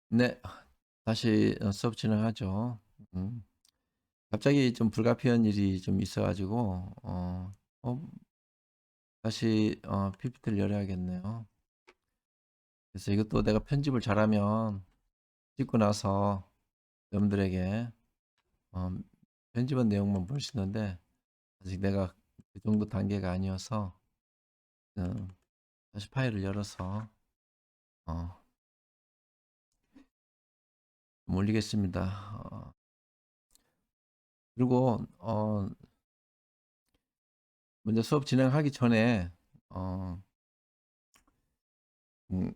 네. 다시 수업 진행하죠. 음. 갑자기 좀 불가피한 일이 좀 있어 가지고 어 다시 PPT를 열어야겠네요. 그래서 이것도 내가 편집을 잘하면 찍고 나서 여러분들에게 어 편집한 내용만 볼 수 있는데 아직 내가 그 정도 단계가 아니어서 어 다시 파일을 열어서 어 좀 올리겠습니다. 그리고 먼저 수업 진행하기 전에 어 음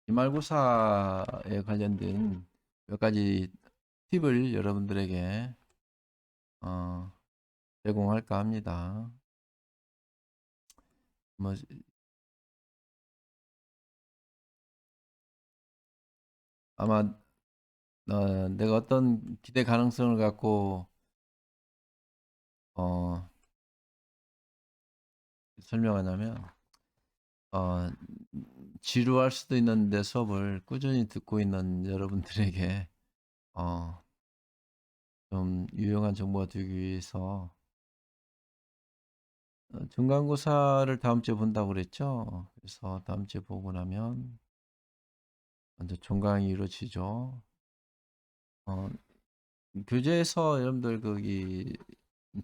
기말고사에 관련된 몇 가지 팁을 여러분들에게 어, 제공할까 합니다. 뭐 아마 내가 어떤 기대 가능성을 갖고 어, 설명하냐면 어, 지루할 수도 있는데 수업을 꾸준히 듣고 있는 여러분들에게 어, 좀 유용한 정보가 되기 위해서 중간고사를 다음 주에 본다고 그랬죠. 그래서 다음 주에 보고 나면 먼저 종강이 이루어지죠. 어, 교재에서 여러분들 거기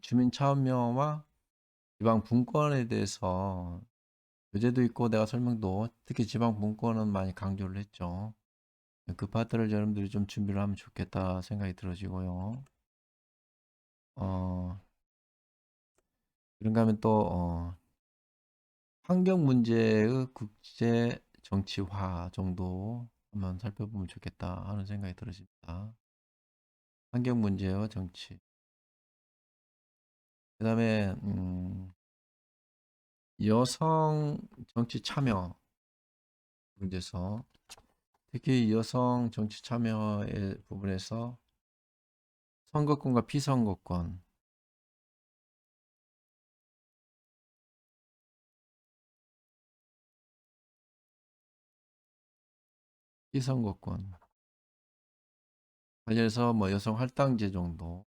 주민 참여와 지방 분권에 대해서 교재도 있고 내가 설명도 특히 지방 분권은 많이 강조를 했죠. 그 파트를 여러분들이 좀 준비를 하면 좋겠다 생각이 들어지고요. 어, 그런가 하면 또 환경 문제의 국제 정치화 정도 한번 살펴보면 좋겠다 하는 생각이 들어집니다. 환경 문제와 정치. 그다음에 여성 정치 참여 문제에서 특히 여성 정치 참여의 부분에서 선거권과 피선거권, 피선거권 관련해서 뭐 여성 할당제 정도,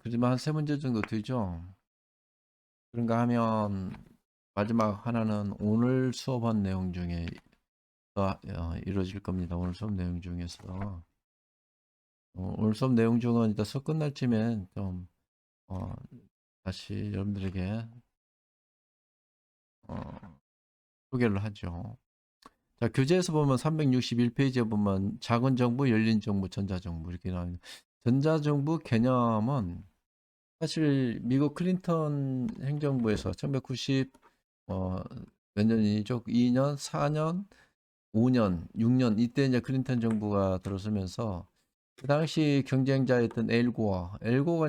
그지만 한 세 문제 정도 되죠. 그런가 하면 마지막 하나는 오늘 수업한 내용 중에 이루어질 겁니다. 오늘 수업 내용 중에서 오늘 수업 내용 중은 일단 수업 끝날 쯤엔 좀 어, 다시 여러분들에게 어, 소개를 하죠. 자, 교재에서 보면 361페이지에 보면 작은 정부, 열린 정부, 전자정부 이렇게 나와요. 전자정부 개념은 사실 미국 클린턴 행정부에서 1990 몇 년이죠? 2년, 4년, 5년, 6년 이때 이제 클린턴 정부가 들어서면서 그 당시 경쟁자였던 엘고가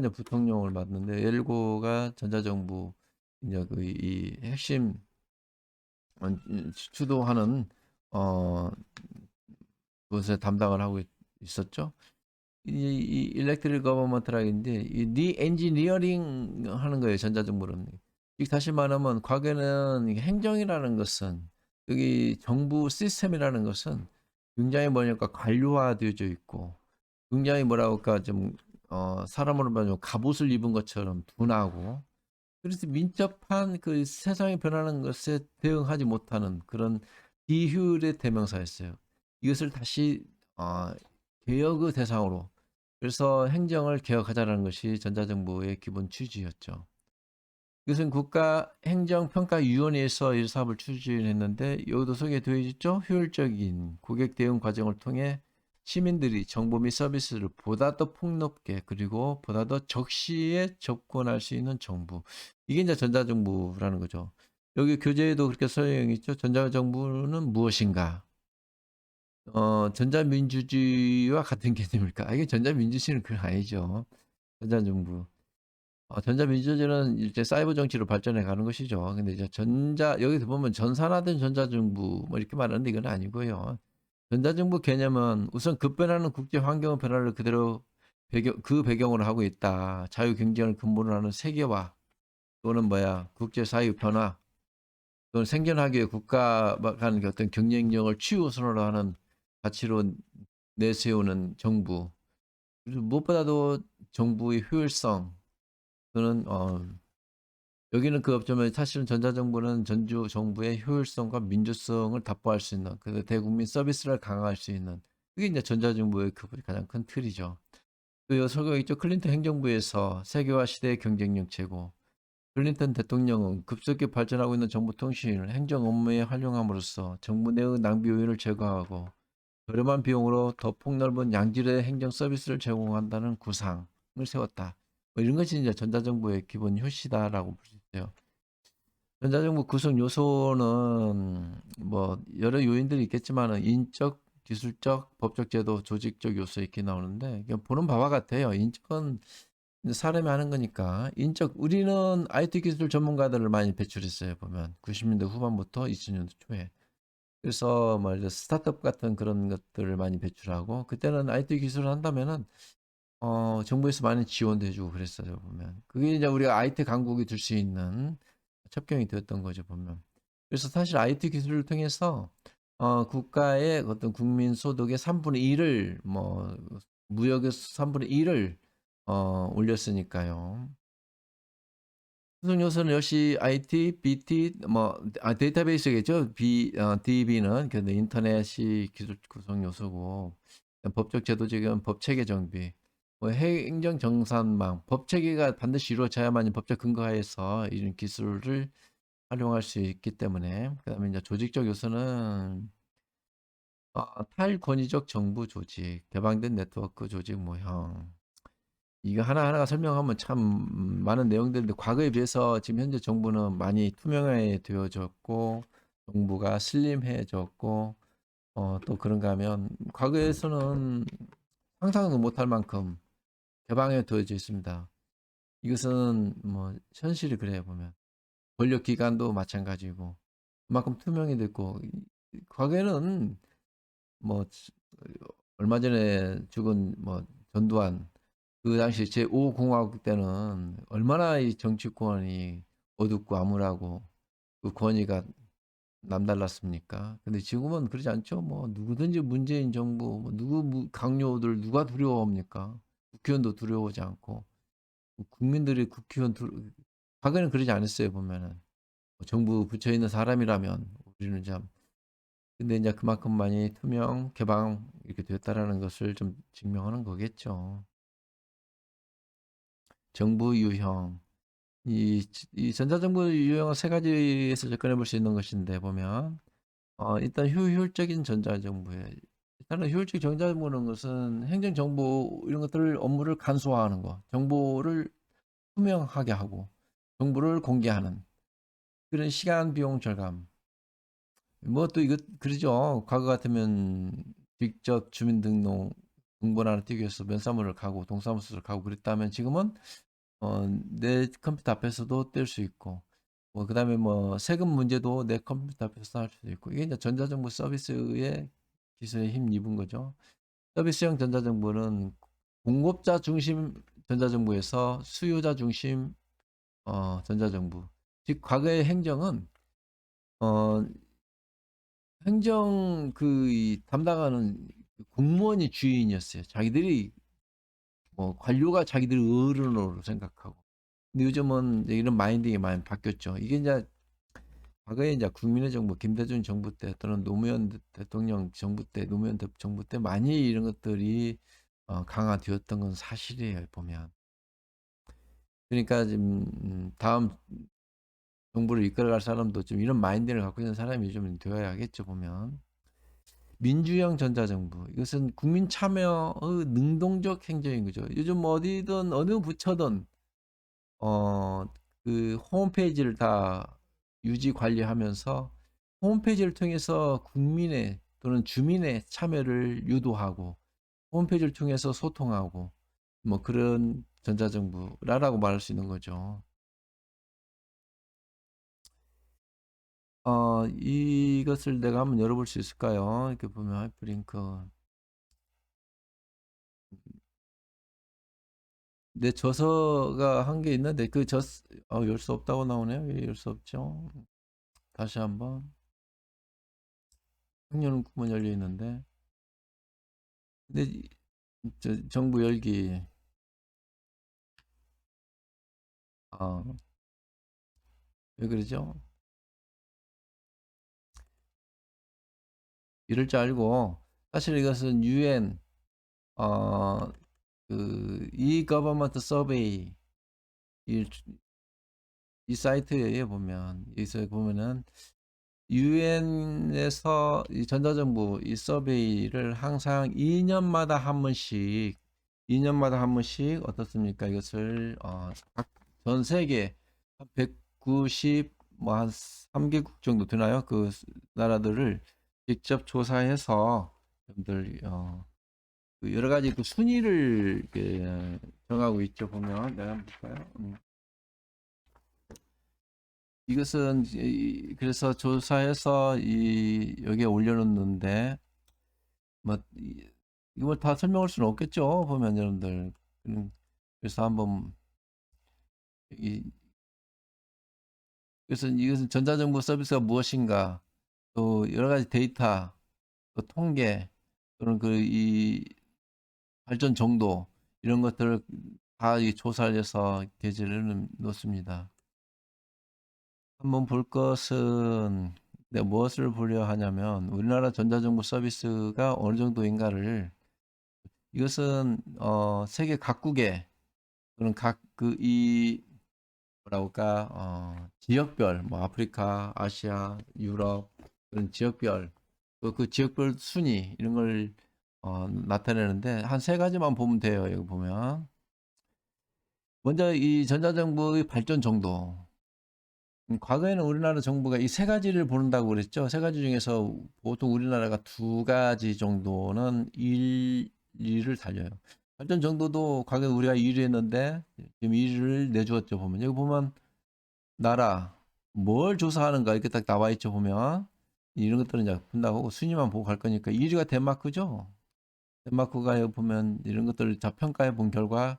이제 부통령을 맡는데 엘고가 전자정부 이제 그 이 핵심 주도하는 어 그것에 담당을 하고 있었죠. 이 일렉트릭 거버먼트라는데 이 리엔지니어링 하는 거예요. 전자정부는. 이 다시 말하면 과거에는 행정이라는 것은 여기 정부 시스템이라는 것은 굉장히 뭐냐까 관료화되어져 있고 굉장히 뭐라 할까 좀 사람으로 말하면 갑옷을 입은 것처럼 둔하고 그래서 민첩한 그 세상이 변하는 것에 대응하지 못하는 그런 비효율의 대명사였어요. 이것을 다시 어, 개혁의 대상으로 그래서 행정을 개혁하자는 것이 전자정부의 기본 취지였죠. 이것은 국가행정평가위원회에서 이 사업을 추진했는데 여기도 소개되어 있죠. 효율적인 고객 대응 과정을 통해 시민들이 정보 및 서비스를 보다 더 폭넓게 그리고 보다 더 적시에 접근할 수 있는 정부. 이게 이제 전자정부라는 거죠. 여기 교재에도 그렇게 설명이 있죠. 전자정부는 무엇인가? 전자민주주의와 같은 개념일까? 이게 전자민주주의는 그건 아니죠. 전자정부. 전자민주주의는 이제 사이버 정치로 발전해 가는 것이죠. 근데 이제 여기서 보면 전산화된 전자정부, 뭐 이렇게 말하는데 이건 아니고요. 전자정부 개념은 우선 급변하는 국제 환경 변화를 그대로 그 배경으로 하고 있다. 자유 경쟁을 근본으로 하는 세계화 또는 뭐야, 국제 사회 변화. 또는 생존하기 위해 국가 간의 어떤 경쟁력을 최우선으로 하는 가치로 내세우는 정부. 그리고 무엇보다도 정부의 효율성. 또는 여기는 그 업점에 사실은 전자정부는 전주 정부의 효율성과 민주성을 답보할 수 있는 그 대국민 서비스를 강화할 수 있는 그게 이제 전자정부의 그 가장 큰 틀이죠. 그 설교 있죠. 클린턴 행정부에서 세계화 시대의 경쟁력 제고. 클린턴 대통령은 급속히 발전하고 있는 정부 통신을 행정 업무에 활용함으로써 정부 내의 낭비 요인을 제거하고 저렴한 비용으로 더 폭넓은 양질의 행정 서비스를 제공한다는 구상을 세웠다. 뭐 이런 것이 이제 전자정부의 기본 효시다라고 볼 수 있어요. 전자정부 구성 요소는 뭐 여러 요인들이 있겠지만은 인적, 기술적, 법적 제도, 조직적 요소 이렇게 나오는데 그냥 보는 바와 같아요. 인적은 사람이 하는 거니까 인적 우리는 IT 기술 전문가들을 많이 배출했어요. 보면 90년대 후반부터 2000년대 초에. 그래서 뭐 스타트업 같은 그런 것들을 많이 배출하고 그때는 IT 기술을 한다면은 정부에서 많이 지원도 해주고 그랬어요. 보면 그게 이제 우리가 IT 강국이 될 수 있는 첩경이 되었던 거죠. 보면 그래서 사실 IT 기술을 통해서 국가의 어떤 국민 소득의 3분의 1을 뭐 무역의 3분의 1을 올렸으니까요. 구성 요소는 역시 IT, BT, 데이터베이스겠죠. DB는 근데 인터넷이 기술 구성 요소고 법적 제도적인 법 체계 정비, 뭐 행정 정산망, 법 체계가 반드시 이루어져야만 법적 근거하에서 이런 기술을 활용할 수 있기 때문에 그다음에 이제 조직적 요소는 탈권위적 정부 조직, 개방된 네트워크 조직 모형. 이거 하나하나가 설명하면 참 많은 내용들인데 과거에 비해서 지금 현재 정부는 많이 투명해되어졌고 정부가 슬림해졌고 또 그런가 하면 과거에서는 상상도 못할 만큼 개방해되어져 있습니다. 이것은 뭐 현실이 그래요 보면 권력 기관도 마찬가지고 그만큼 투명이 됐고 과거에는 뭐 얼마 전에 죽은 뭐 전두환 그 당시 제5공화국 때는 얼마나 이 정치권이 어둡고 암울하고 그 권위가 남달랐습니까? 근데 지금은 그러지 않죠. 뭐 누구든지 문재인 정부, 뭐 강요들 누가 두려워합니까? 국회의원도 두려워하지 않고 국민들이 과거에는 그러지 않았어요. 보면은 뭐 정부 부처에 있는 사람이라면 우리는 참 근데 이제 그만큼 많이 투명, 개방 이렇게 됐다라는 것을 좀 증명하는 거겠죠. 정부 유형. 이 전자정부 유형은 세 가지에서 접근해 볼 수 있는 것인데 보면 일단 효율적인 전자정부에 일단은 효율적 전자정부는 것은 행정정보 이런 것들 업무를 간소화하는 거, 정보를 투명하게 하고 정보를 공개하는 그런 시간 비용 절감. 뭐 또 이거 그러죠. 과거 같으면 직접 주민등록 등본하나 띄기 위해서 면사무를 가고 동사무소를 가고 그랬다면 지금은 내 컴퓨터 앞에서도 뗄 수 있고, 뭐, 그 다음에 뭐, 세금 문제도 내 컴퓨터 앞에서 할 수도 있고, 이게 이제 전자정부 서비스의 기술에 힘 입은 거죠. 서비스형 전자정부는 공급자 중심 전자정부에서 수요자 중심, 전자정부. 즉, 과거의 행정은, 어, 행정 이 담당하는 공무원이 주인이었어요. 자기들이, 뭐, 관료가 자기들 어른으로 생각하고. 근데 요즘은 이제 이런 마인딩이 많이 바뀌었죠. 이게 이제 과거에 이제 국민의 정부, 김대중 정부 때 또는 노무현 대통령 정부 때, 노무현 정부 때 많이 이런 것들이 강화되었던 건 사실이에요, 보면. 그러니까 지금 다음 정부를 이끌어갈 사람도 좀 이런 마인드를 갖고 있는 사람이 좀 되어야겠죠, 보면. 민주형 전자정부. 이것은 국민 참여의 능동적 행정인 거죠. 요즘 뭐 어디든 어느 부처든 어, 그 홈페이지를 다 유지 관리하면서 홈페이지를 통해서 국민의 또는 주민의 참여를 유도하고 홈페이지를 통해서 소통하고 뭐 그런 전자정부라고 말할 수 있는 거죠. 이것을 내가 한번 열어볼 수 있을까요? 이렇게 보면 하이퍼링크. 내 저서가 한 게 있는데 열 수 없다고 나오네요. 왜 열 수 없죠? 다시 한번 학년 구문 열려 있는데, 근데 정부 열기, 아, 왜 그러죠? 이럴 줄 알고 사실 이것은 UN 어, 그 e-government survey 이, 이 사이트에 보면 여기서 보면은 UN에서 이 전자정부 이 서베이를 항상 2년마다 한 번씩 2년마다 한 번씩 어떻습니까? 이것을 전 세계 190 뭐 한 3개국 정도 되나요? 그 나라들을 직접 조사해서 여러분들 그 여러 가지 그 순위를 이렇게 정하고 있죠. 보면 내가 한번 볼까요? 이것은 그래서 조사해서 이 여기에 올려놓는데 뭐 이걸 다 설명할 수는 없겠죠. 보면 여러분들 그래서 한번 이 그래서 이것은 전자정부 서비스가 무엇인가 또 여러 가지 데이터 또 통계 또는 그 이 발전 정도 이런 것들을 다 조사를 해서 게재를 놓습니다. 한번 볼 것은 내가 무엇을 보려 하냐면 우리나라 전자정부 서비스가 어느 정도인가를 이것은 세계 각국의 그런 각 그 이 뭐라 할까 지역별 뭐 아프리카, 아시아, 유럽 그런 지역별 그 지역별 순위 이런 걸 나타내는데 한 세 가지만 보면 돼요. 여기 보면 먼저 이 전자정부의 발전 정도. 과거에는 우리나라 정부가 이 세 가지를 보는다고 그랬죠. 세 가지 중에서 보통 우리나라가 두 가지 정도는 1위를 달려요. 발전 정도도 과거에 우리가 1위 했는데 지금 1위를 내주었죠. 보면 여기 보면 나라 뭘 조사하는가 이렇게 딱 나와 있죠. 보면 이런 것들은 이제 본다고 순위만 보고 갈 거니까 1위가 덴마크죠. 덴마크가 여기 보면 이런 것들을 다 평가해 본 결과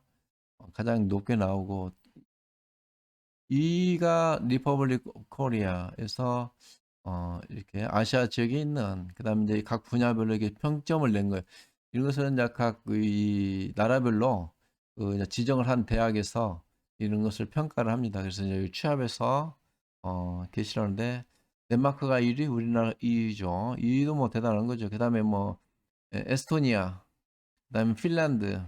가장 높게 나오고 2위가 리퍼블릭 코리아에서 이렇게 아시아 지역에 있는 그다음에 이제 각 분야별로 이렇게 평점을 낸 거예요. 이것은 이제 각이 나라별로 그 이제 지정을 한 대학에서 이런 것을 평가를 합니다. 그래서 이제 취합해서 게시를 하는데 덴마크가 1위, 우리나라 2위죠. 2위도 뭐 대단한 거죠. 그다음에 뭐 에스토니아, 그다음에 핀란드,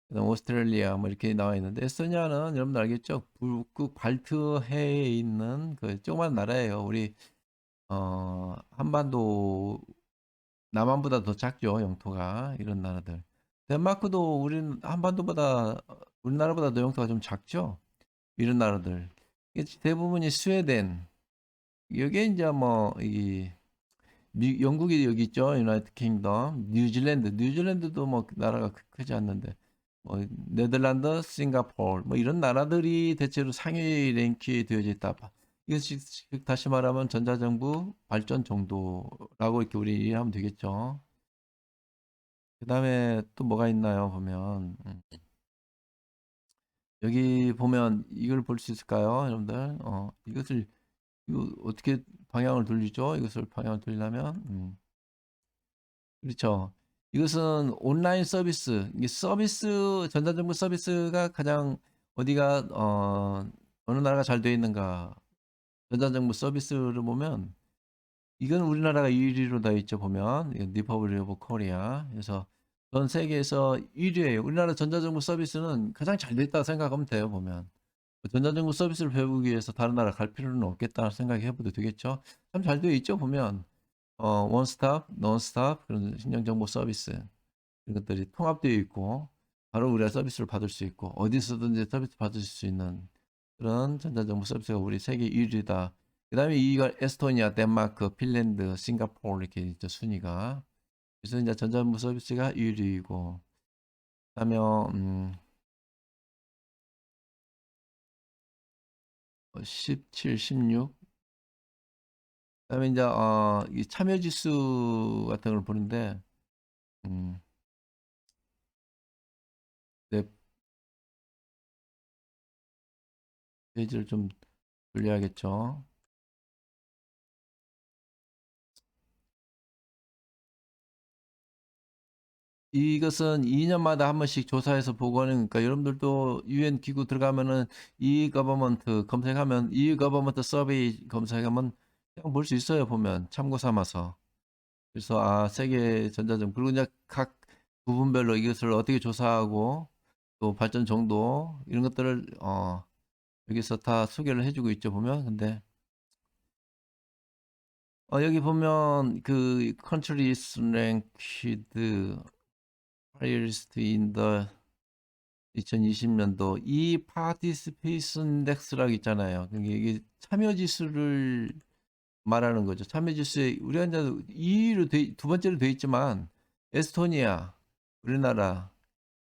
그다음 오스트레일리아 뭐 이렇게 나와 있는데 에스토니아는 여러분들 알겠죠? 북극 발트해에 있는 그 조그만 나라예요. 우리 한반도 남한보다 더 작죠, 영토가. 이런 나라들. 덴마크도 우린 한반도보다 우리나라보다 더 영토가 좀 작죠. 이런 나라들. 이게 대부분이 스웨덴. 여기에 이제 뭐이 영국이 여기 있죠. 유나이티드 킹덤, 뉴질랜드. 뉴질랜드도 뭐 나라가 크지 않는데 뭐 네덜란드, 싱가포르 뭐 이런 나라들이 대체로 상위 랭크에 되어져 있다. 이것이 다시 말하면 전자정부 발전 정도라고 이렇게 우리 이해하면 되겠죠. 그다음에 또 뭐가 있나요? 보면 여기 보면 이걸 볼 수 있을까요, 여러분들? 이것을 이거 어떻게 방향을 돌리죠? 이것을 방향을 돌리려면 그렇죠. 이것은 온라인 서비스, 이게 서비스, 전자정부 서비스가 가장 어디가, 어느 나라가 잘 되어 있는가. 전자정부 서비스를 보면, 이건 우리나라가 1위로 돼 있죠, 보면. 리퍼블릭 오브 코리아. 그래서 전 세계에서 1위예요. 우리나라 전자정부 서비스는 가장 잘 됐다 생각하면 돼요, 보면. 전자정부 서비스를 배우기 위해서 다른 나라 갈 필요는 없겠다 생각해 봐도 되겠죠. 참 잘 되어 있죠, 보면. 원스톱, 논스톱, 그런 신용정보 서비스. 이런 것들이 통합되어 있고 바로 우리가 서비스를 받을 수 있고 어디서든지 서비스 받을 수 있는 그런 전자정부 서비스가 우리 세계 1위다. 그 다음에 이가 에스토니아, 덴마크, 핀란드, 싱가포르 이렇게 있죠, 순위가. 그래서 이제 전자정부 서비스가 1위이고 그다음에 17, 16. 그다음에 이제 이 참여 지수 같은 걸 보는데 음, 네, 페이지를 좀 돌려야겠죠. 이것은 2년마다 한 번씩 조사해서 보고하는, 그러니까 여러분들도 유엔 기구 들어가면은 e-government 검색하면 e-government 서베이 검색하면 그냥 볼 수 있어요. 보면 참고 삼아서. 그래서 세계 전자정, 그리고 이제 각 부분별로 이것을 어떻게 조사하고 또 발전 정도 이런 것들을 여기서 다 소개를 해주고 있죠. 보면. 근데 여기 보면 그 countries ranked highest in the 2020년도 이 participation index라고 있잖아요. 이게 참여 지수를 말하는 거죠. 참여 지수에 우리가 이제 2위로 두 번째로 돼 있지만 에스토니아, 우리나라,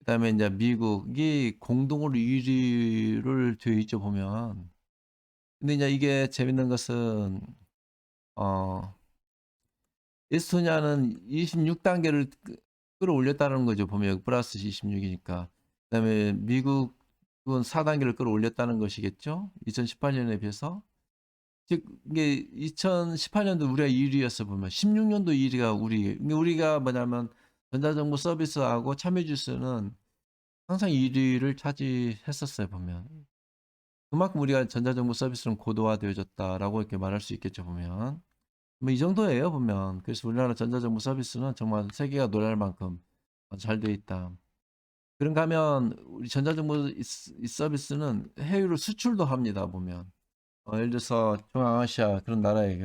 그다음에 이제 미국이 공동으로 1위를 되어 있죠, 보면. 근데 이제 이게 재밌는 것은 어 에스토니아는 26단계를 끌어올렸다는 거죠. 보면 여기 플러스 26이니까. 그다음에 미국은 4단계를 끌어올렸다는 것이겠죠. 2018년에 비해서. 즉 이게 2018년도 우리가 1위였어 보면 16년도 1위가 우리가 뭐냐면 전자정보 서비스하고 참여 지수는 항상 1위를 차지했었어요 보면. 그만큼 우리가 전자정보 서비스는 고도화되어졌다라고 이렇게 말할 수 있겠죠 보면. 뭐 이 정도예요 보면. 그래서 우리나라 전자정보 서비스는 정말 세계가 놀랄 만큼 잘 돼 있다. 그런가 하면 우리 전자정보 이 서비스는 해외로 수출도 합니다 보면. 예를 들어서 중앙아시아 그런 나라에,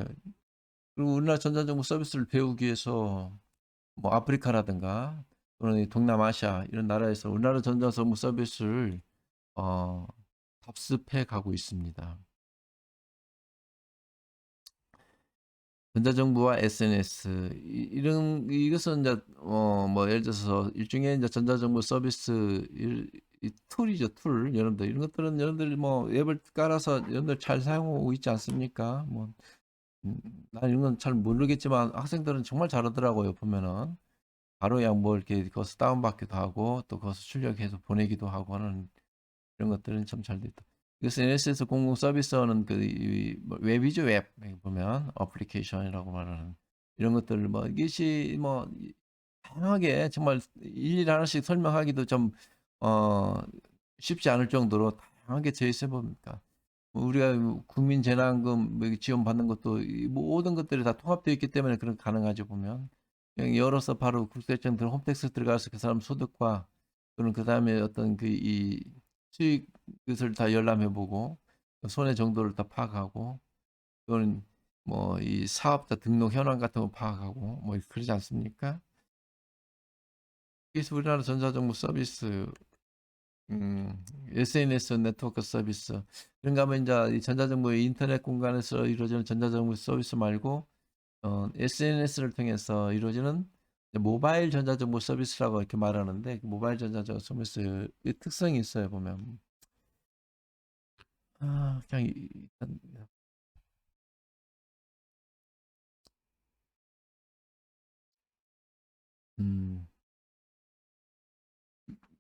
그리고 우리나라 전자정보 서비스를 배우기 위해서 뭐 아프리카라든가 또는 이 동남아시아 이런 나라에서 우리나라 전자정보 서비스를 어, 답습해 가고 있습니다. 전자정보와 SNS 이것은 이제 뭐 예를 들어서 일종의 이제 전자정보 서비스 이 툴이죠, 툴. 여러분들 이런 것들은 여러분들 뭐 앱을 깔아서 여러분들 잘 사용하고 있지 않습니까? 뭐 난 이런 건 잘 모르겠지만 학생들은 정말 잘하더라고요. 보면은 바로 그냥 뭐 이렇게 거기서 다운받기도 하고 또 거기서 출력해서 보내기도 하고 하는 이런 것들은 참 잘 됐다. 이것은 NSS 공공 서비스는 뭐 웹이죠, 웹. 여기 보면 어플리케이션이라고 말하는 이런 것들을 뭐 이것이 뭐 다양하게 정말 일일이 하나씩 설명하기도 좀 어, 쉽지 않을 정도로 다양하게 제 있어 봅니까. 뭐 우리가 국민재난금 뭐 지원 받는 것도 이 모든 것들이 다 통합되어 있기 때문에 그런 가능하죠 보면. 그냥 열어서 바로 국세청 홈택스 들어가서 그 사람 소득과 또는 그 다음에 어떤 그 이 수익 것을 다 열람해보고 손해 정도를 다 파악하고 또는 뭐 이 사업자 등록 현황 같은 거 파악하고 뭐 그러지 않습니까? 그래서 우리나라 전자정보 서비스, SNS 네트워크 서비스. 그런가 하면 이제 이 전자정보 인터넷 공간에서 이루어지는 전자정보 서비스 말고 SNS를 통해서 이루어지는 모바일 전자정보 서비스라고 이렇게 말하는데 그 모바일 전자정보 서비스의 특성이 있어요 보면. 그냥 음,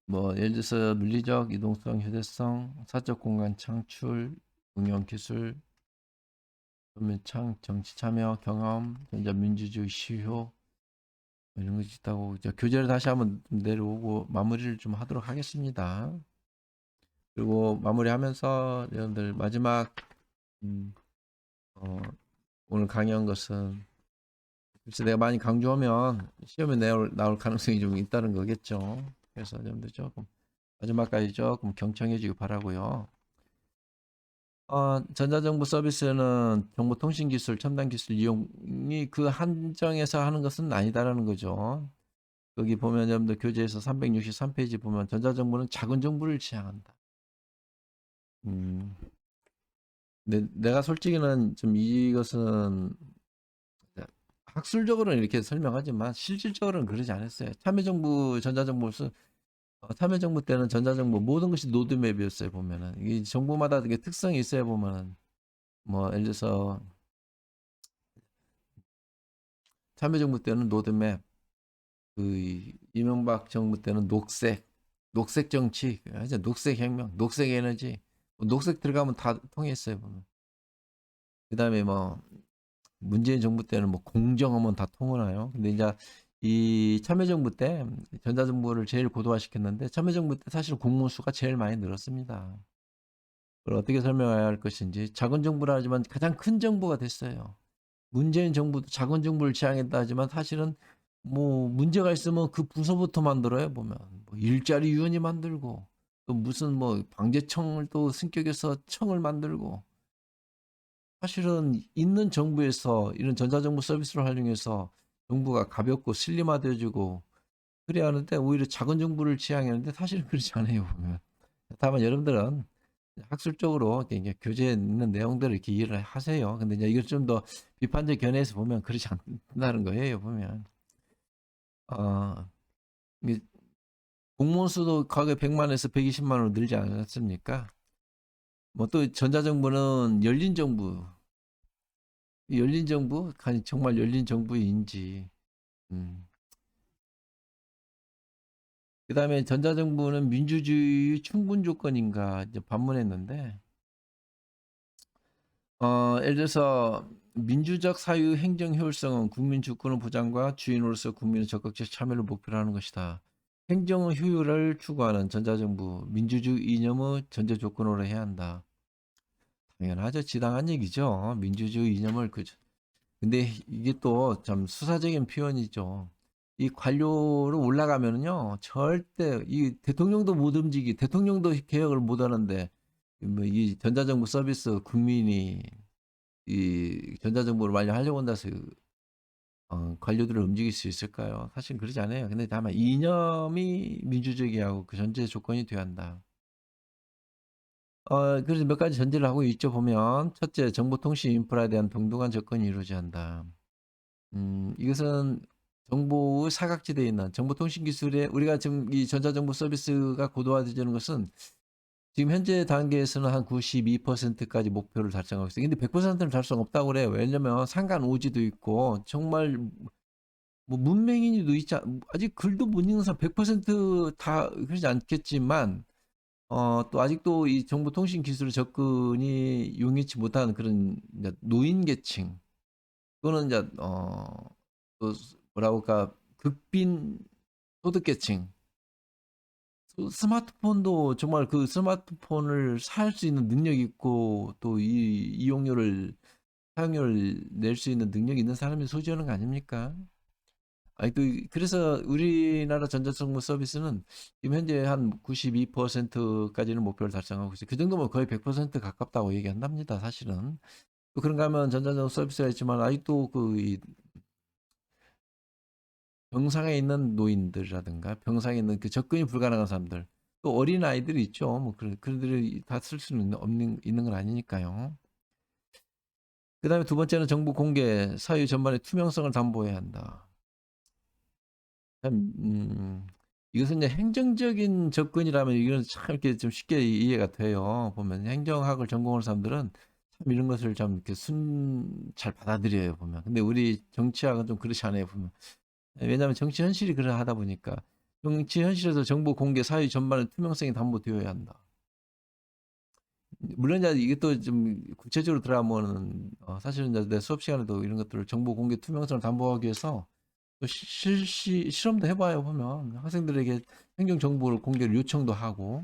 뭐 예를 들어서 물리적 이동성, 휴대성, 사적 공간 창출, 응용 기술, 정치 참여 경험, 전자민주주의 시효 이런 것이 있다고 이제 교재를 다시 한번 좀 내려오고 마무리를 좀 하도록 하겠습니다. 그리고 마무리하면서 여러분들 마지막 음, 어, 오늘 강의한 것은 글쎄 내가 많이 강조하면 시험에 나올 가능성이 좀 있다는 거겠죠. 그래서 여러분들 조금 마지막까지 조금 경청해 주기 바라고요. 전자정보 서비스는 정보통신기술, 첨단기술 이용이 그 한정에서 하는 것은 아니다라는 거죠. 여기 보면 여러분들 교재에서 363페이지 보면 전자정보는 작은 정보를 지향한다. 음, 내가 솔직히는 좀 이것은 학술적으로는 이렇게 설명하지만 실질적으로는 그러지 않았어요. 참여정부 때는 전자정보 모든 것이 노드맵이었어요. 보면은 이 정보마다 되게 특성이 있어야 보면은 뭐 예를 들어서 참여정부 때는 노드맵, 그 이명박 정부 때는 녹색 정치, 이제 녹색 혁명, 녹색 에너지, 뭐 녹색 들어가면 다 통했어요. 보면. 그다음에 뭐 문재인 정부 때는 뭐 공정하면 다 통하나요? 근데 이제 이 참여정부 때 전자정부를 제일 고도화시켰는데 참여정부 때 사실 공무수가 제일 많이 늘었습니다. 그걸 어떻게 설명해야 할 것인지 작은 정부라 하지만 가장 큰 정부가 됐어요. 문재인 정부도 작은 정부를 지향했다 하지만 사실은 뭐 문제가 있으면 그 부서부터 만들어요 보면. 뭐 일자리 위원회 만들고 또 무슨 뭐 방재청을 또 승격해서 청을 만들고 사실은 있는 정부에서 이런 전자정부 서비스를 활용해서 정부가 가볍고 슬림화되어 주고 그래야 하는데 오히려 작은 정부를 지향했는데 사실은 그렇지 않아요 보면. 다만 여러분들은 학술적으로 이렇게 교재에 있는 내용들을 이렇게 이해를 하세요. 근데 이제 이걸 좀 더 비판적 견해에서 보면 그렇지 않다는 거예요 보면. 어, 이게 공무원 수도 과거 100만에서 120만으로 늘지 않았습니까? 뭐 또 전자정부는 열린 정부, 열린 정부? 아니 정말 열린 정부인지. 음. 그다음에 전자정부는 민주주의 충분 조건인가 이제 반문했는데 예를 들어서 민주적 사유 행정 효율성은 국민 주권의 보장과 주인으로서 국민의 적극적 참여를 목표로 하는 것이다. 행정 효율을 추구하는 전자정부, 민주주의 이념의 전제 조건으로 해야 한다. 당연하죠. 지당한 얘기죠. 민주주의 이념을 근데 이게 또 참 수사적인 표현이죠. 이 관료로 올라가면은요, 절대 이 대통령도 못 대통령도 개혁을 못 하는데 뭐이 전자정부 서비스 국민이 이 전자정부를 완료하려고 한다 해서 관료들을 움직일 수 있을까요? 사실 그러지 않아요. 근데 다만 이념이 민주적이야 하고 그 전제 조건이 돼야 한다. 그래서 몇 가지 전제를 하고 있죠, 보면. 첫째, 정보통신 인프라에 대한 동등한 접근이 이루어져야 한다. 이것은 정보의 사각지대에 있는 정보통신 기술에 우리가 지금 이 전자정보 서비스가 고도화되는 것은 지금 현재 단계에서는 한 92%까지 목표를 달성하고 있어요. 근데 100%는 달성 없다고 그래요. 왜냐면 상간 오지도 있고 정말 뭐 문맹인이도 있지 아직 글도 못 읽는 사람 100%다 그러지 않겠지만 또 아직도 이 정보통신 기술 접근이 용이치 못하는 그런 이제 노인 계층 또는 이제 또 뭐라고 할까 극빈 소득계층 스마트폰도 정말 그 스마트폰을 살 수 있는 능력이 있고 또 이 이용료를 사용료를 낼 수 있는 능력이 있는 사람이 소지하는 거 아닙니까? 아니 또 그래서 우리나라 전자정부 서비스는 지금 현재 한 92%까지는 목표를 달성하고 있어요. 그 정도면 거의 100% 가깝다고 얘기한답니다. 사실은. 또 그런가 하면 전자정부 서비스가 있지만 아직도 그 병상에 있는 노인들이라든가 병상에 있는 그 접근이 불가능한 사람들 또 어린 아이들이 있죠. 뭐 그런 들이 다 쓸 수는 있는 건 아니니까요. 그다음에 두 번째는 정보 공개 사유 전반의 투명성을 담보해야 한다. 참 이것은 이제 행정적인 접근이라면 이건 참 이렇게 좀 쉽게 이해가 돼요. 보면 행정학을 전공하는 사람들은 참 이런 것을 좀 이렇게 잘 받아들여요 보면. 근데 우리 정치학은 좀 그렇지 않아요 보면. 왜냐하면 정치 현실이 그러하다 보니까 정치 현실에서 정보 공개 사유 전반의 투명성이 담보되어야 한다. 물론 이제 이게 또 좀 구체적으로 들어가면은 사실은 이제 내 수업 시간에도 이런 것들을 정보 공개 투명성을 담보하기 위해서 또 실험도 해봐요 보면 학생들에게 행정 정보를 공개를 요청도 하고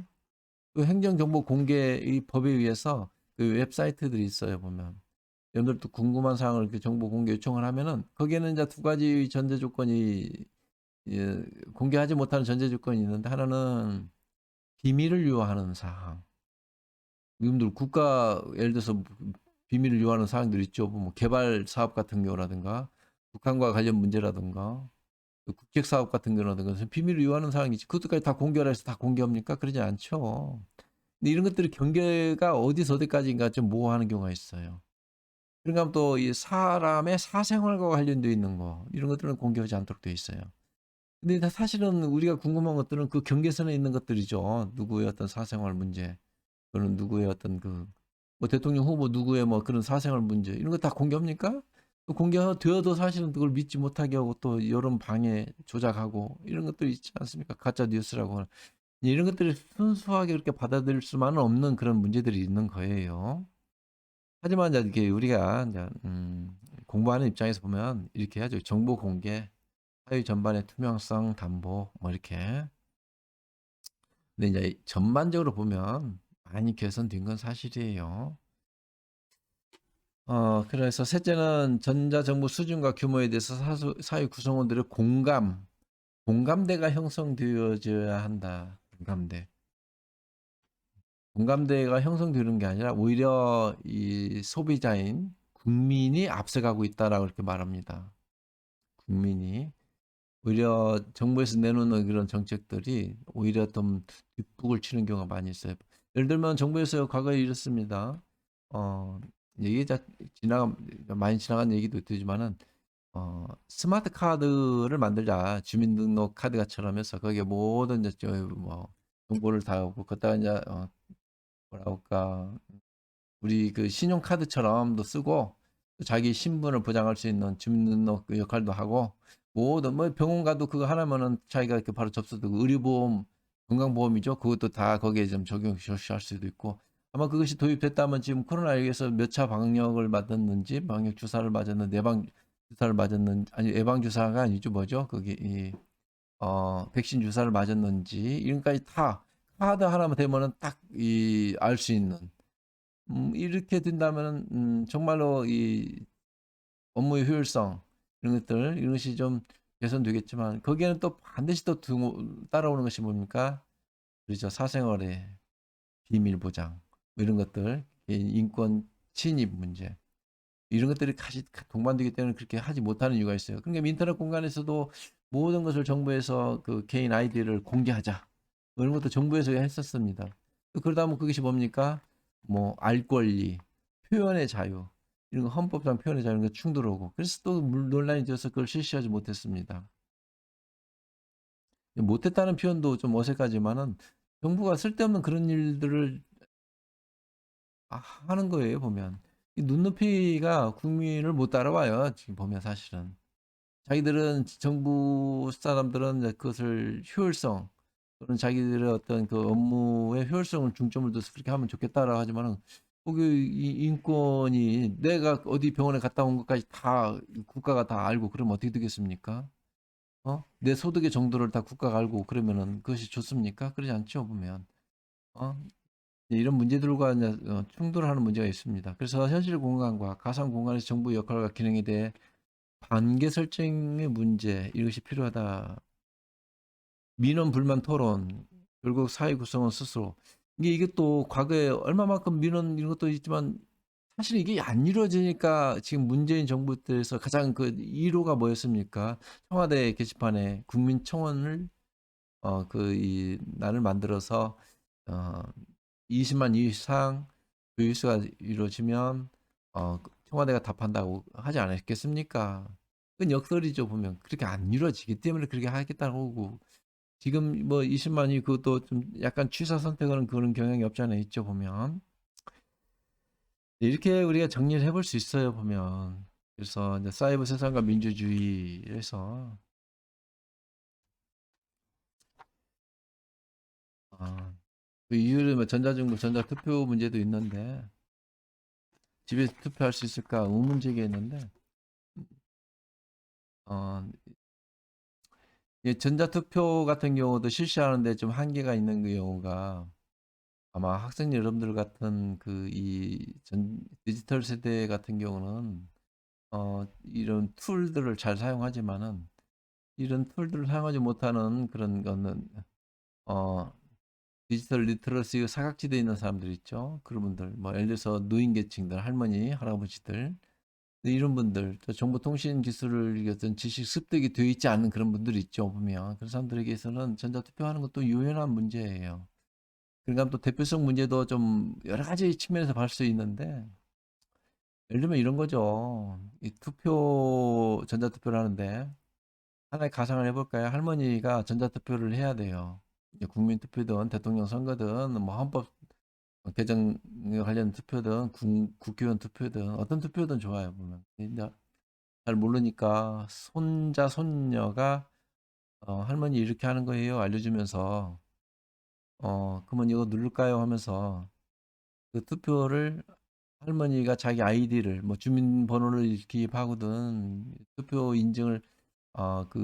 또 행정 정보 공개 이 법에 의해서 그 웹사이트들이 있어요 보면 여러분들도 궁금한 사항을 이렇게 정보 공개 요청을 하면은 거기에는 이제 두 가지 전제 조건이 예, 공개하지 못하는 전제 조건이 있는데 하나는 비밀을 유효하는 사항. 여러분들 국가 예를 들어서 비밀을 유효하는 사항들 있죠. 뭐 개발 사업 같은 경우라든가 북한과 관련 문제라든가 국책 사업 같은 경우라든가 비밀을 유효하는 사항이지. 그것까지 다 공개를 해서 다 공개합니까? 그러지 않죠. 근데 이런 것들이 경계가 어디서 어디까지인가 좀 모호하는 경우가 있어요. 그런가 하면 또 이 사람의 사생활과 관련되어 있는 거 이런 것들은 공개하지 않도록 되어 있어요. 근데 사실은 우리가 궁금한 것들은 그 경계선에 있는 것들이죠. 누구의 어떤 사생활 문제, 또는 누구의 어떤 뭐 대통령 후보 누구의 뭐 그런 사생활 문제, 이런 거 다 공개합니까? 또 공개되어도 사실은 그걸 믿지 못하게 하고 또 여론 방해, 조작하고 이런 것들이 있지 않습니까? 가짜 뉴스라고. 이런 것들을 순수하게 그렇게 받아들일 수만은 없는 그런 문제들이 있는 거예요. 하지만 이제 이렇게 우리가 이제 공부하는 입장에서 보면 이렇게 하죠. 정보 공개. 사회 전반의 투명성 담보 뭐 이렇게. 근데 이제 전반적으로 보면 많이 개선된 건 사실이에요. 그래서 셋째는 전자정부 수준과 규모에 대해서 사회 구성원들의 공감대가 형성되어져야 한다. 공감대가 형성되는 게 아니라 오히려 이 소비자인 국민이 앞서가고 있다라고 이렇게 말합니다. 국민이. 오히려 정부에서 내놓는 그런 정책들이 오히려 좀 뒷북을 치는 경우가 많이 있어요. 예를 들면 정부에서 과거에 이랬습니다. 어, 얘기가 많이 지나간 얘기도 되지만은, 스마트 카드를 만들자. 주민등록 카드가처럼 해서 거기에 모든 이제 뭐 정보를 다 하고, 걷다가 이제, 뭐라 할까, 우리 그 신용카드처럼도 쓰고, 또 자기 신분을 보장할 수 있는 주민등록 그 역할도 하고, 모든 뭐 병원 가도 그거 하나면은 자기가 이렇게 바로 접수되고, 의료보험, 건강보험이죠. 그것도 다 거기에 좀 적용 실시할 수도 있고. 아마 그것이 도입됐다면 지금 코로나19에서 몇 차 방역을 맞았는지, 방역 주사를 맞았는지, 예방 주사를 맞았는지, 아니 예방 주사가 아니죠, 뭐죠? 거기 백신 주사를 맞았는지 이런 까지 다 카드 하나만 되면은 딱 이 알 수 있는. 이렇게 된다면은 정말로 이 업무의 효율성 이런 것이 좀 개선되겠지만, 거기에는 또 반드시 또 따라오는 것이 뭡니까? 그렇죠. 사생활의 비밀 보장 뭐 이런 것들, 개인 인권 침입 문제, 이런 것들이 같이 동반되기 때문에 그렇게 하지 못하는 이유가 있어요. 그러니까 인터넷 공간에서도 모든 것을 정부에서 그 개인 아이디를 공개하자, 뭐 이런 것도 정부에서 했었습니다. 그러다 보면 그것이 뭡니까? 뭐 알 권리, 표현의 자유, 이런 거, 헌법상 표현의 자유가 충돌하고, 그래서 또 논란이 되어서 그걸 실시하지 못했습니다. 못했다는 표현도 좀 어색하지만은 정부가 쓸데없는 그런 일들을 하는 거예요, 보면. 이 눈높이가 국민을 못 따라와요, 지금 보면 사실은. 자기들은, 정부 사람들은 이제 그것을 효율성, 또는 자기들의 어떤 그 업무의 효율성을 중점을 둬서 그렇게 하면 좋겠다라고 하지만은, 거기 이 인권이 내가 어디 병원에 갔다 온 것까지 다 국가가 다 알고 그러면 어떻게 되겠습니까? 내 소득의 정도를 다 국가가 알고 그러면은 그것이 좋습니까? 그러지 않죠, 보면. 어? 이런 문제들과 이제 충돌하는 문제가 있습니다. 그래서 현실 공간과 가상 공간에서 정부 역할과 기능에 대해 관계 설정의 문제, 이것이 필요하다. 민원 불만 토론, 결국 사회 구성원 스스로. 이게 또 과거에 얼마만큼 민원 이런 것도 있지만, 사실 이게 안 이루어지니까 지금 문재인 정부 때에서 가장 그 1호가 뭐였습니까? 청와대 게시판에 국민청원을 이 날을 만들어서 어 20만 이상 조회수가 이루어지면 청와대가 답한다고 하지 않았겠습니까? 그건 역설이죠, 보면. 그렇게 안 이루어지기 때문에 그렇게 하겠다고 하고, 지금 뭐 20만이 그것도 좀 약간 취사 선택하는 그런 경향이 없지 않아 있죠, 보면. 이렇게 우리가 정리를 해볼 수 있어요, 보면. 그래서 이제 사이버 세상과 민주주의에서 아, 그 이유는 뭐 전자정부, 전자투표 문제도 있는데, 집에서 투표할 수 있을까 의문 제기했는데, 어, 이 전자투표 같은 경우도 실시하는데 좀 한계가 있는 그 경우가, 아마 학생 여러분들 같은 그 이 디지털 세대 같은 경우는 이런 툴들을 잘 사용하지만은, 이런 툴들을 사용하지 못하는 그런 거는 어, 디지털 리터러시가 사각지대에 있는 사람들 있죠. 그런 분들, 뭐 예를 들어서 노인 계층들, 할머니, 할아버지들, 이런 분들, 또 정보통신 기술을 어떤 지식 습득이 되어 있지 않은 그런 분들 있죠, 보면. 그런 사람들에게서는 전자투표하는 것도 유연한 문제예요. 그러니까 또 대표성 문제도 좀 여러 가지 측면에서 볼 수 있는데, 예를 들면 이런 거죠. 이 전자투표를 하는데, 하나의 가상을 해볼까요? 할머니가 전자투표를 해야 돼요. 이제 국민투표든 대통령 선거든 뭐 헌법 개정 관련 투표든 국회의원 투표든 어떤 투표든 좋아요, 보면. 이제 잘 모르니까 손자 손녀가 할머니 이렇게 하는 거예요 알려주면서, 그러면 이거 누를까요 하면서 그 투표를, 할머니가 자기 아이디를 뭐 주민번호를 기입하거든 투표 인증을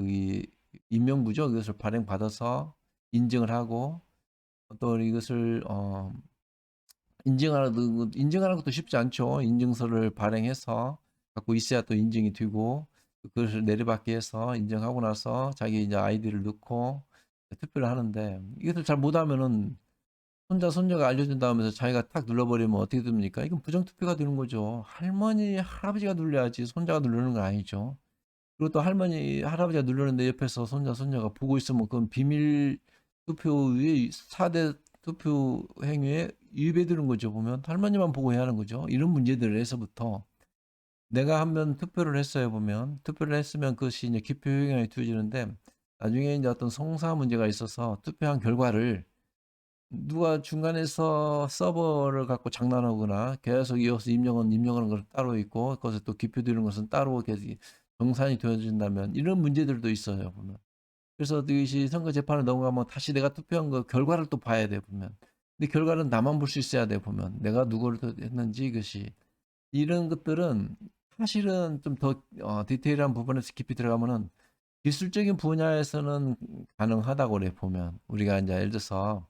이 임명부죠. 이것을 발행받아서 인증을 하고 또 이것을 인증하는 것도 쉽지 않죠. 인증서를 발행해서 갖고 있어야 또 인증이 되고 그것을 내려받게 해서 인정하고 나서 자기 이제 아이디를 넣고 투표를 하는데 이것을 잘 못하면은 손자 손녀가 알려준다 하면서 자기가 탁 눌러버리면 어떻게 됩니까? 이건 부정투표가 되는 거죠. 할머니 할아버지가 눌러야지 손자가 누르는 건 아니죠. 그리고 또 할머니 할아버지가 누르는데 옆에서 손자 손녀가 보고 있으면 그건 비밀 투표의 4대 투표 행위에 위배되는 거죠. 보면 할머니만 보고 해야 하는 거죠. 이런 문제들에서부터 내가 한 번 투표를 했어요. 보면 투표를 했으면 그것이 이제 기표 효력이 두어지는데 나중에 이제 어떤 송사 문제가 있어서 투표한 결과를 누가 중간에서 서버를 갖고 장난하거나 계속 이어서 입력하는 것은 따로 있고 그것을 또 기표되는 것은 따로 이렇게 정산이 되어진다면 이런 문제들도 있어요. 보면. 그래서 이것이 선거 재판을 넘어가면 다시 내가 투표한 거 결과를 또 봐야 돼 보면. 근데 결과는 나만 볼 수 있어야 돼 보면. 내가 누구를 했는지 이것이 이런 것들은 사실은 좀 더 디테일한 부분에서 깊이 들어가면은 기술적인 분야에서는 가능하다고 그래 보면 우리가 이제 예를 들어서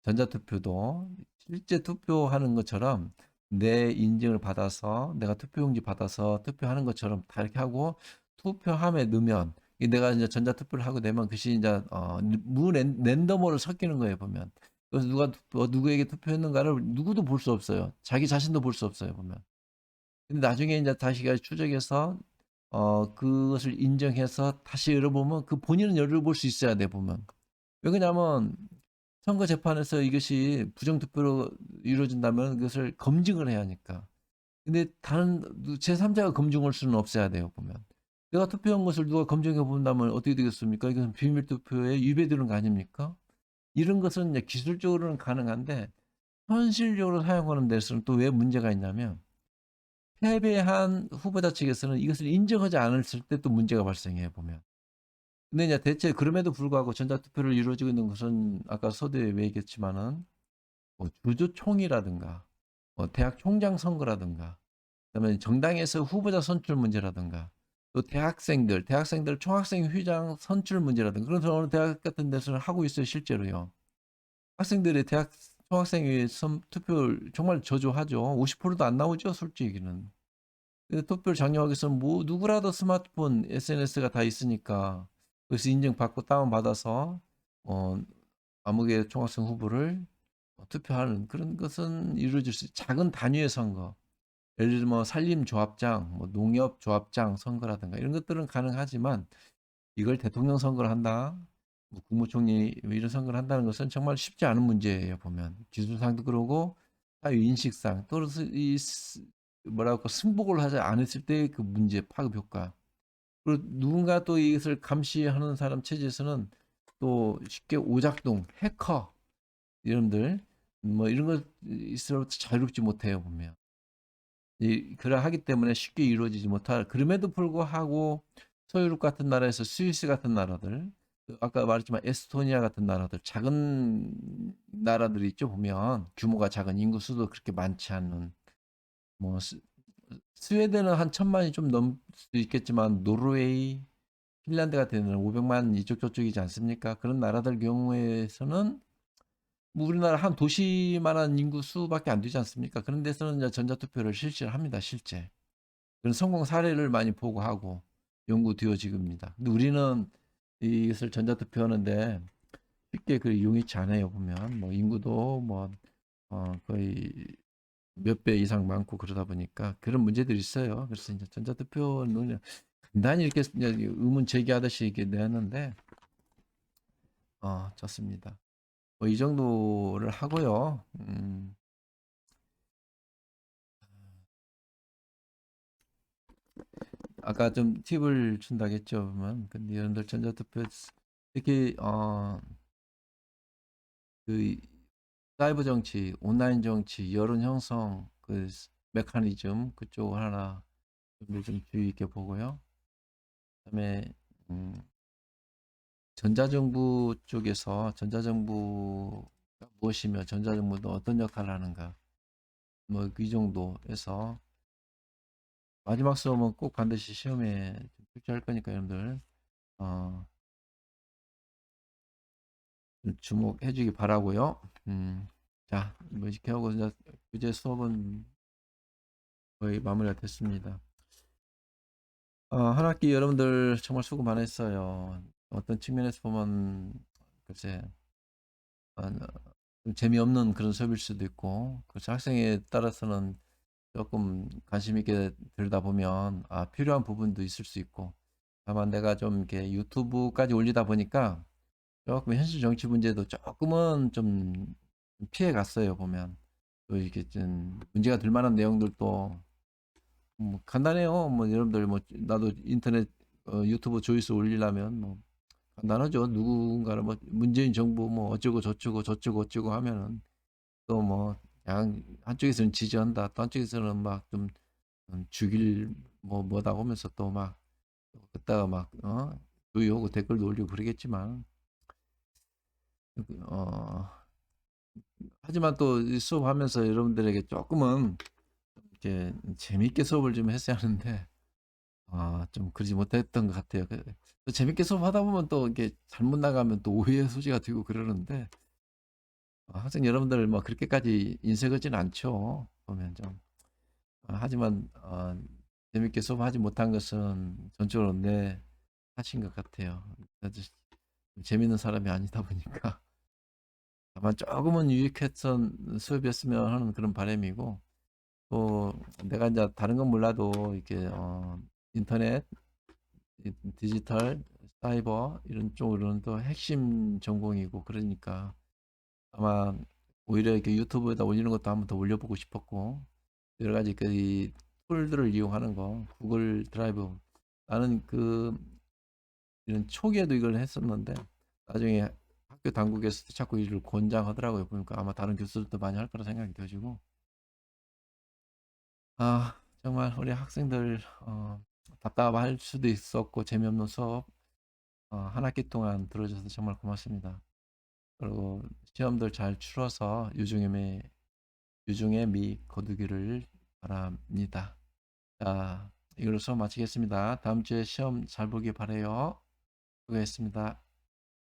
전자투표도 실제 투표하는 것처럼 내 인증을 받아서 내가 투표용지 받아서 투표하는 것처럼 다 이렇게 하고 투표함에 넣으면 내가 이제 전자투표를 하고 내면 그것이 이제 무 랜덤으로 섞이는 거예요 보면. 그래서 누가 누구에게 투표했는가를 누구도 볼 수 없어요. 자기 자신도 볼 수 없어요 보면. 근데 나중에 이제 다시가 추적해서 그것을 인정해서 다시 열어보면 그 본인은 열어볼 수 있어야 돼 보면. 왜 그러냐면 선거 재판에서 이것이 부정투표로 이루어진다면 그것을 검증을 해야 하니까. 근데 다른 제3자가 검증할 수는 없어야 돼요, 보면. 내가 투표한 것을 누가 검증해 본다면 어떻게 되겠습니까? 이것은 비밀 투표에 위배되는 거 아닙니까? 이런 것은 이제 기술적으로는 가능한데 현실적으로 사용하는 데서는 또 왜 문제가 있냐면 패배한 후보자 측에서는 이것을 인정하지 않았을 때 또 문제가 발생해요, 보면. 근데 이제 대체 그럼에도 불구하고 전자투표를 이루어지고 있는 것은 아까 서두에 얘기했지만은 뭐 주주총이라든가 대학 총장 선거라든가 그다음에 정당에서 후보자 선출 문제라든가 또 대학생들 총학생 회장 선출 문제라든가 그런 어느 대학 같은 데서는 하고 있어요 실제로요. 학생들이 대학 총학생회 투표를 정말 저조하죠. 50%도 안 나오죠 솔직히는. 근데 투표를 장려하기 위해서 뭐 누구라도 스마트폰 SNS가 다 있으니까 그래서 인증받고 다운받아서 어, 아무개 총학생 후보를 투표하는 그런 것은 이루어질 수 작은 단위의 선거 예를 들면 뭐 산림조합장, 뭐 농협조합장 선거라든가 이런 것들은 가능하지만 이걸 대통령 선거를 한다, 뭐 국무총리 뭐 이런 선거를 한다는 것은 정말 쉽지 않은 문제예요 보면 기술상도 그러고 사회 인식상 또 이 뭐라고 승복을 하지 않았을 때 그 문제 파급 효과 그리고 누군가 또 이것을 감시하는 사람 체제에서는 또 쉽게 오작동, 해커 이름들 뭐 이런 것 있어서 자유롭지 못해요 보면 그러하기 때문에 쉽게 이루어지지 못할 그럼에도 불구하고 서유럽 같은 나라에서 스위스 같은 나라들 아까 말했지만 에스토니아 같은 나라들 작은 나라들이 있죠 보면 규모가 작은 인구 수도 그렇게 많지 않은 뭐 스웨덴은 한 1,000만이 좀 넘을 수도 있겠지만 노르웨이 핀란드 같은 데는 500만 이쪽 저쪽이지 않습니까? 그런 나라들 경우에서는 뭐 우리나라 한 도시만한 인구 수밖에 안 되지 않습니까? 그런 데서는 이제 전자투표를 실시를 합니다, 실제. 그런 성공 사례를 많이 보고하고 연구되어지고입니다. 근데 우리는 이것을 전자투표 하는데 쉽게 그 용이치 않아요, 보면. 뭐 인구도 뭐, 거의 몇 배 이상 많고 그러다 보니까 그런 문제들이 있어요. 그래서 이제 전자투표는 간단히 이렇게 이제 의문 제기하듯이 이렇게 내었는데, 좋습니다. 뭐 이 정도를 하고요. 아까 좀 팁을 준다고 했죠. 보면 근데 여러분들 전자투표 특히 그 사이버 정치, 온라인 정치, 여론 형성 그 메커니즘 그쪽을 하나 좀 주의 있게 보고요. 그다음에 전자정부 쪽에서 전자정부가 무엇이며 전자정부도 어떤 역할을 하는가 뭐 이 정도에서 마지막 수업은 꼭 반드시 시험에 출제할 거니까 여러분들 어, 좀 주목해 주기 바라고요. 자, 뭐 이렇게 하고 이제 교재 수업은 거의 마무리가 됐습니다. 한 학기 여러분들 정말 수고 많으셨어요. 어떤 측면에서 보면 글쎄 좀 재미없는 그런 수업일 수도 있고, 그래서 학생에 따라서는 조금 관심 있게 들다 보면 필요한 부분도 있을 수 있고, 다만 내가 좀 이렇게 유튜브까지 올리다 보니까 조금 현실 정치 문제도 조금은 좀 피해 갔어요. 보면 또 이렇게 좀 문제가 될 만한 내용들도 뭐 간단해요. 뭐 여러분들 뭐 나도 인터넷 유튜브 조회수 올리려면 뭐 간단하죠. 누군가를 뭐 문재인 정부 뭐 어쩌고 저쩌고 저쩌고 어쩌고 하면은 또 뭐 양 한쪽에서는 지지한다, 또 한쪽에서는 막 좀 죽일 뭐 뭐다 하면서 또 막 그다가 막 조용하고 댓글도 올리고 그러겠지만 어 하지만 또 수업하면서 여러분들에게 조금은 이렇게 재밌게 수업을 좀 했어야 하는데 좀 그러지 못했던 것 같아요. 또 재밌게 수업하다 보면 또 이렇게 잘못 나가면 또 오해의 소지가 되고 그러는데 학생 여러분들 뭐 그렇게까지 인색하진 않죠. 보면 좀 하지만 재밌게 수업하지 못한 것은 전적으로 내 탓인 것 같아요. 아주 재밌는 사람이 아니다 보니까 다만 조금은 유익했던 수업이었으면 하는 그런 바람이고, 또 내가 이제 다른 건 몰라도 이렇게 인터넷, 디지털, 사이버 이런 쪽으로는 또 핵심 전공이고 그러니까 아마 오히려 이렇게 유튜브에다 올리는 것도 한번 더 올려보고 싶었고, 여러 가지 그 툴들을 이용하는 거, 구글 드라이브. 나는 이런 초기에도 이걸 했었는데 나중에 학교 당국에서도 자꾸 이를 권장하더라고요. 보니까 아마 다른 교수들도 많이 할 거라 생각이 들어지고, 정말 우리 학생들 답답할 수도 있었고 재미없는 수업 한 학기 동안 들어줘서 정말 고맙습니다. 그리고 시험들 잘 치러서 유중의 미 거두기를 바랍니다. 자, 이걸로 수업 마치겠습니다. 다음 주에 시험 잘 보기 바래요. 수고했습니다.